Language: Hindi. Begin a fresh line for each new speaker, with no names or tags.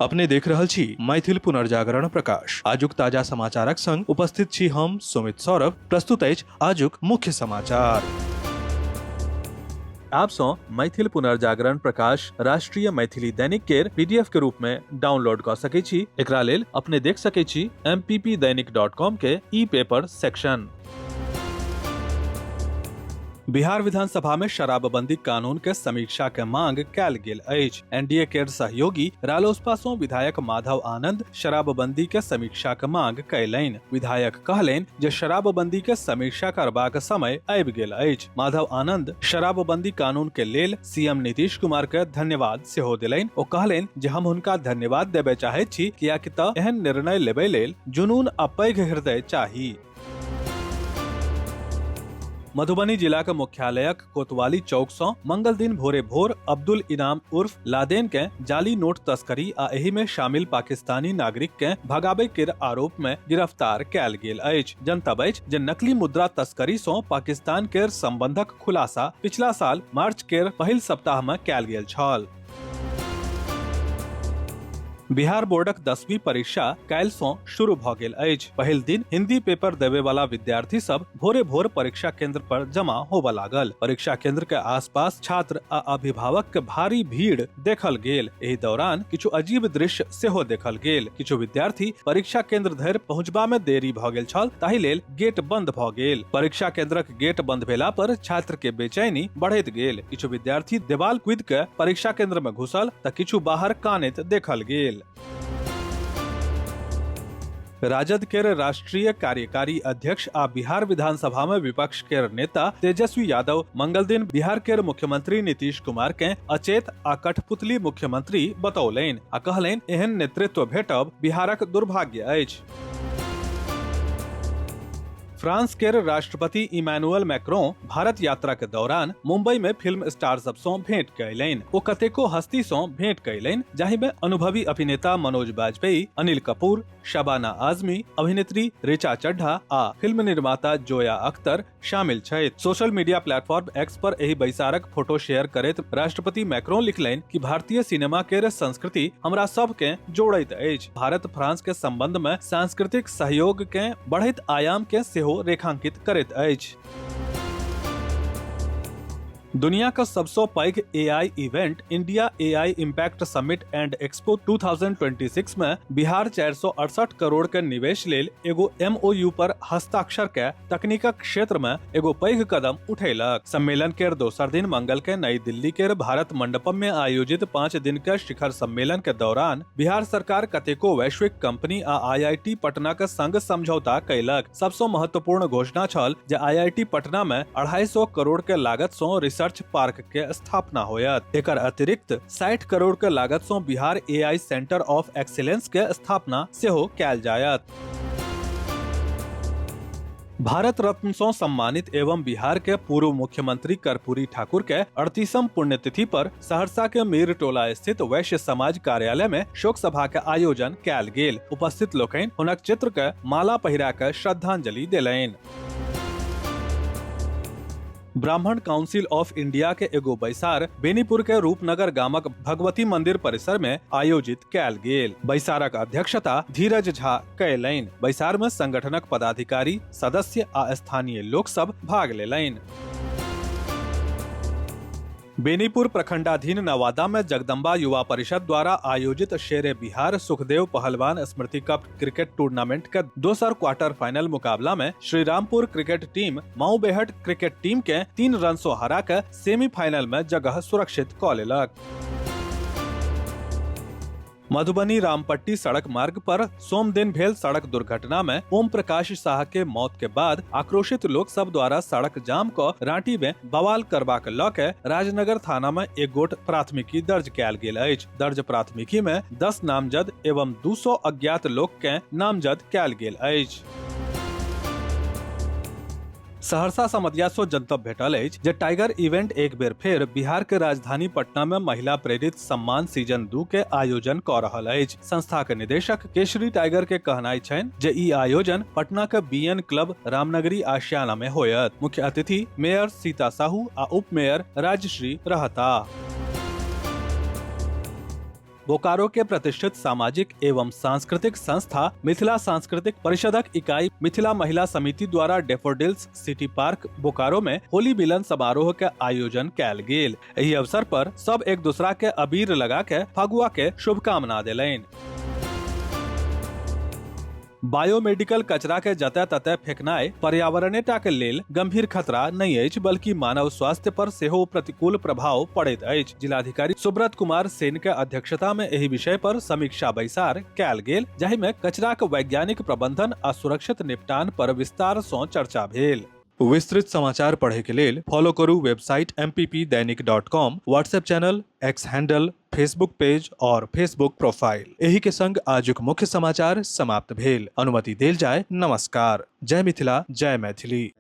अपने देख रहल छी मैथिल पुनर्जागरण प्रकाश। आजुक ताजा समाचारक संग उपस्थित छी हम सुमित सौरभ। प्रस्तुत अछि आजुक मुख्य समाचार। आप सो मैथिल पुनर्जागरण प्रकाश राष्ट्रीय मैथिली दैनिक केर पीडीएफ के रूप में डाउनलोड कर सकै छी। एकरा लेल अपने देख सकै छी mppdainik.com के ई पेपर सेक्शन। बिहार विधानसभा में शराबबंदी कानून के समीक्षा के मांग कयल गेल अछि। एनडीए केर सहयोगी रालोसपा सँ विधायक माधव आनंद शराबबंदी के समीक्षा के मांग कयलनि। विधायक कहलनि जे शराबबंदी के समीक्षा करबाक समय आबि गेल अछि। माधव आनंद शराबबंदी कानून के लेल सीएम नीतीश कुमार के धन्यवाद सेहो देलनि। ओ कहलनि जे हम हुनका धन्यवाद देबय चाहैत छी, कियाकि तऽ एहन निर्णय लेबय लेल जुनून आ पैघ हृदय चाही। मधुबनी जिला के मुख्यालयक कोतवाली चौक सँ मंगल दिन भोरे भोर अब्दुल इनाम उर्फ लादेन के जाली नोट तस्करी आ एहि में शामिल पाकिस्तानी नागरिक के भगाबै केर आरोप में गिरफ्तार कयल गेल अछि। जनतब अछि जे नकली मुद्रा तस्करी सँ पाकिस्तान केर संबंधक खुलासा पिछला साल मार्च केर पहिल सप्ताह में कयल गेल छल। बिहार बोर्डक 10वीं परीक्षा काल्हि सँ शुरू भऽ गेल अछि। पहिल दिन हिंदी पेपर देवे वाला विद्यार्थी सब भोरे भोर परीक्षा केंद्र पर जमा होबय लागल। परीक्षा केंद्र के आसपास छात्र आ अभिभावक के भारी भीड़ देखल गेल। एहि दौरान किछु अजीब दृश्य सेहो देखल गेल। किछु विद्यार्थी परीक्षा केंद्र धरि पहुंचबा में देरी भऽ गेल छल, ताहि लेल गेट बंद भऽ गेल। परीक्षा केंद्रक गेट बंद भेला पर छात्र के बेचैनी बढ़ैत गेल। किछु विद्यार्थी देवाल कूदि के परीक्षा केंद्र में घुसल तऽ किछु बाहर कानैत देखल गेल। राजद केर राष्ट्रीय कार्यकारी अध्यक्ष आ बिहार विधानसभा में विपक्ष केर नेता तेजस्वी यादव मंगल दिन बिहार केर मुख्यमंत्री नीतीश कुमार के अचेत आ कठपुतली मुख्यमंत्री बतौलनि आ कहलनि एहन नेतृत्व भेटब बिहारक दुर्भाग्य अछि। फ्रांस केर राष्ट्रपति इमैनुअल मैक्रों भारत यात्रा के दौरान मुंबई में फिल्म स्टार सब सँ भेंट कयलनि। ओ कतेको हस्ती सँ भेंट कयलनि, जाहि में अनुभवी अभिनेता मनोज बाजपेयी, अनिल कपूर, शबाना आजमी, अभिनेत्री ऋचा चड्ढा आ फिल्म निर्माता जोया अख्तर शामिल छथि। सोशल मीडिया प्लेटफॉर्म एक्स पर एहि बैसारक फोटो शेयर करैत राष्ट्रपति मैक्रों लिखलनि कि भारतीय सिनेमा केर संस्कृति हमरा सब के जोड़ैत अछि। भारत फ्रांस के संबंध में सांस्कृतिक सहयोग के बढ़ैत आयाम के सेहो रेखांकित करैत अछि। दुनिया का सबसँ पैघ AI event India AI impact summit and expo 2026 में बिहार 468 करोड़ के निवेश लेल एगो एमओयू पर हस्ताक्षर के तकनीकक क्षेत्र में एगो पैघ कदम उठेलक। सम्मेलन केर दोसर दिन मंगल के नई दिल्ली केर भारत मंडपम में आयोजित 5 दिन के शिखर सम्मेलन के दौरान बिहार सरकार कतेको वैश्विक कंपनी आ आईआईटी पटना के संग समझौता कयलक। सबसँ महत्वपूर्ण घोषणा छल जे आईआईटी पटना में 250 करोड़ के लागत सँ रिसर्च पार्क के स्थापना होयत। एकर अतिरिक्त 60 करोड़ के लागत सँ Bihar AI centre of excellence के स्थापना सेहो कयल जायत। भारत रत्न सँ सम्मानित एवं बिहार के पूर्व मुख्यमंत्री कर्पूरी ठाकुर के 38वीं पुण्यतिथि पर सहरसा के मीर टोला स्थित वैश्य समाज कार्यालय में शोक सभा के आयोजन कयल गेल। उपस्थित लोकनि हुनक चित्र के माला पहिरा के श्रद्धांजलि देलनि। ब्राह्मण काउंसिल ऑफ इंडिया के एगो बैसार बेनीपुर के रूपनगर गामक भगवती मंदिर परिसर में आयोजित कयल गेल। बैसारक अध्यक्षता धीरज झा कयलनि। बैसार में संगठनक पदाधिकारी, सदस्य आ स्थानीय लोक सब भाग लेलनि। बेनीपुर प्रखंडाधीन नवादा में जगदम्बा युवा परिषद द्वारा आयोजित शेरे बिहार सुखदेव पहलवान स्मृति कप क्रिकेट टूर्नामेंट के दोसर क्वार्टर फाइनल मुकाबला में Shrirampur cricket team Maubehat cricket team के 3 रन सँ हरा के सेमीफाइनल में जगह सुरक्षित कऽ लेलक। मधुबनी रामपट्टी सड़क मार्ग पर सोम दिन भेल सड़क दुर्घटना में ओम प्रकाश शाह के मौत के बाद आक्रोशित लोक सब द्वारा सड़क जाम क राँटी में बवाल करबाक लऽ के राजनगर थाना में एक गोट प्राथमिकी दर्ज कयल गेल अछि। दर्ज प्राथमिकी में 10 नामजद एवं 200 अज्ञात लोक के नामजद कयल गेल अछि। सहरसा समधिया सँ जनतब भेटल अछि जे टाइगर इवेंट एक बेर फेर बिहार के राजधानी पटना में महिला प्रेरित सम्मान सीजन 2 के आयोजन कऽ रहल अछि। संस्था के निदेशक केशरी टाइगर के कहनाइ छनि जे ई आयोजन पटना के बीएन क्लब रामनगरी आशियाना में होयत। मुख्य अतिथि मेयर सीता साहू आ उप मेयर राजश्री रहता। बोकारो के प्रतिष्ठित सामाजिक एवं सांस्कृतिक संस्था मिथिला सांस्कृतिक परिषदक इकाई मिथिला महिला समिति द्वारा डेफोडिल्स सिटी पार्क बोकारो में होली मिलन समारोह के आयोजन कैल गेल। एहि अवसर पर सब एक दूसरा के अबीर लगा के फगुआ के शुभकामना देलनि। बायोमेडिकल कचरा के जतय ततय फेंकनाय पर्यावरणेटा के लेल गंभीर खतरा नहीं अछि, बल्कि मानव स्वास्थ्य पर सेहो प्रतिकूल प्रभाव पड़ैत अछि। जिलाधिकारी सुब्रत कुमार सेन के अध्यक्षता में एहि विषय पर समीक्षा बैसार कैल गेल, जाहि में कचराक वैज्ञानिक प्रबंधन आ सुरक्षित निपटान पर विस्तार सँ चर्चा भेल। विस्तृत समाचार पढ़े के लेल फॉलो करू वेबसाइट mppदैनिक.com, WhatsApp channel, X handle, Facebook page और फेसबुक प्रोफाइल। एही के संग आजुक मुख्य समाचार समाप्त भेल। अनुमति देल जाय। नमस्कार। जय मिथिला, जय मैथिली।